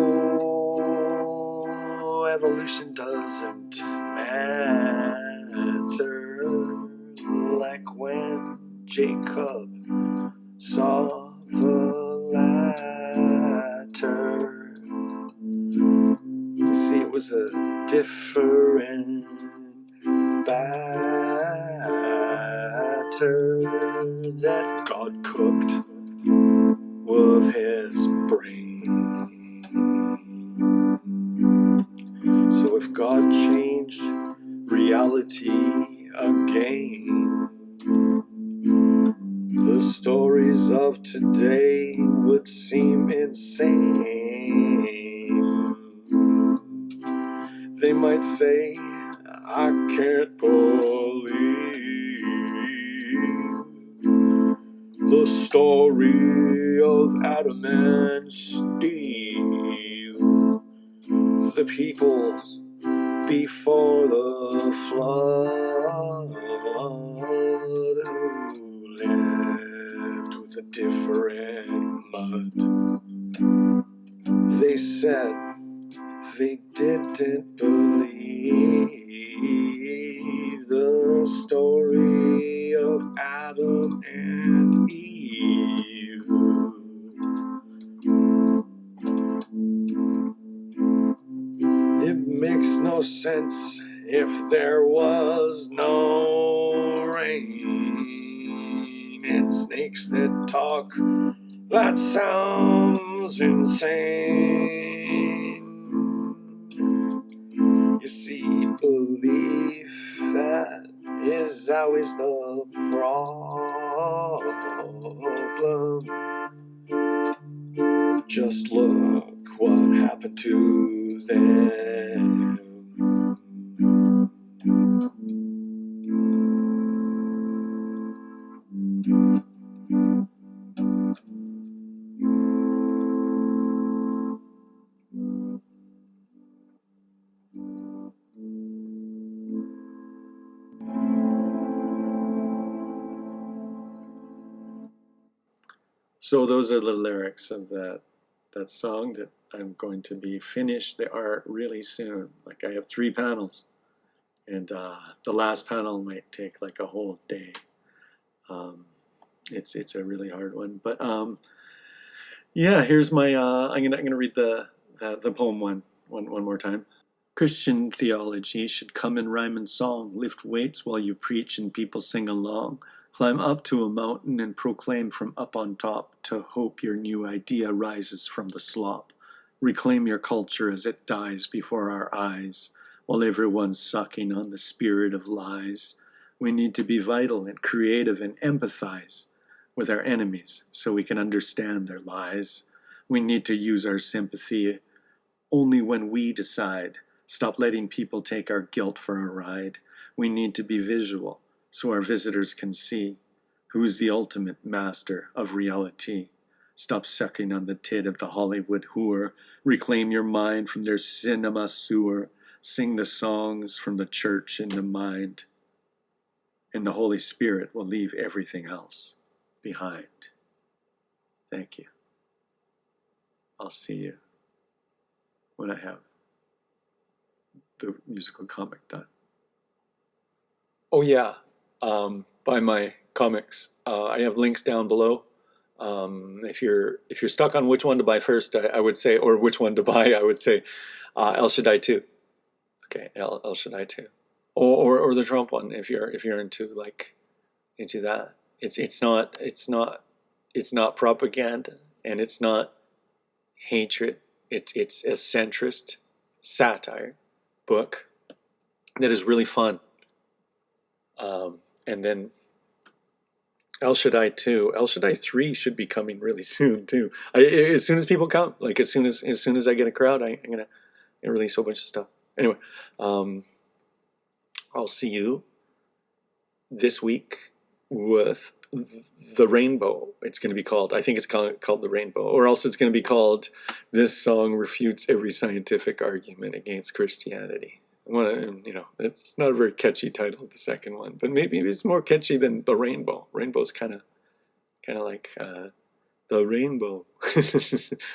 evolution doesn't matter. Like when Jacob saw the ladder. You see, it was a different batter that God cooked with his brain. So if God changed reality again, the stories of today would seem insane. They might say, I can't believe the story of Adam and Steve, the people before the flood who lived with a different mud. They said they didn't believe the story of Adam and Eve. It makes no sense if there was no rain and snakes that talk. That sounds insane. You see, belief that is always the problem. Just look what happened to them. So those are the lyrics of that song that I'm going to be finished the art really soon. Like I have 3 panels, and the last panel might take like a whole day. It's a really hard one, but yeah. Here's my. I'm gonna read the poem one more time. Christian theology should come in rhyme and song. Lift weights while you preach and people sing along. Climb up to a mountain and proclaim from up on top to hope your new idea rises from the slop. Reclaim your culture as it dies before our eyes while everyone's sucking on the spirit of lies. We need to be vital and creative and empathize with our enemies so we can understand their lies. We need to use our sympathy only when we decide. Stop letting people take our guilt for a ride. We need to be visual so our visitors can see who is the ultimate master of reality. Stop sucking on the tit of the Hollywood whore. Reclaim your mind from their cinema sewer. Sing the songs from the church in the mind. And the Holy Spirit will leave everything else behind. Thank you. I'll see you when I have the musical comic done. Oh yeah, buy my comics. I have links down below. If you're stuck on which one to buy first, I would say, or which one to buy, I would say El Shaddai 2. Okay, El Shaddai 2, or the Trump one if you're into that. It's not propaganda, and it's not hatred. It's a centrist satire book that is really fun. And then El Shaddai 2, El Shaddai 3 should be coming really soon too. As soon as people come, like as soon as I get a crowd, I'm gonna release a whole bunch of stuff. Anyway, I'll see you this week with The Rainbow. It's going to be called, I think it's called The Rainbow, or else it's going to be called This Song Refutes Every Scientific Argument Against Christianity. It's not a very catchy title, the second one, but maybe it's more catchy than The Rainbow. Rainbow's kind of like the rainbow.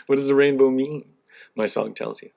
What does the rainbow mean? My song tells you.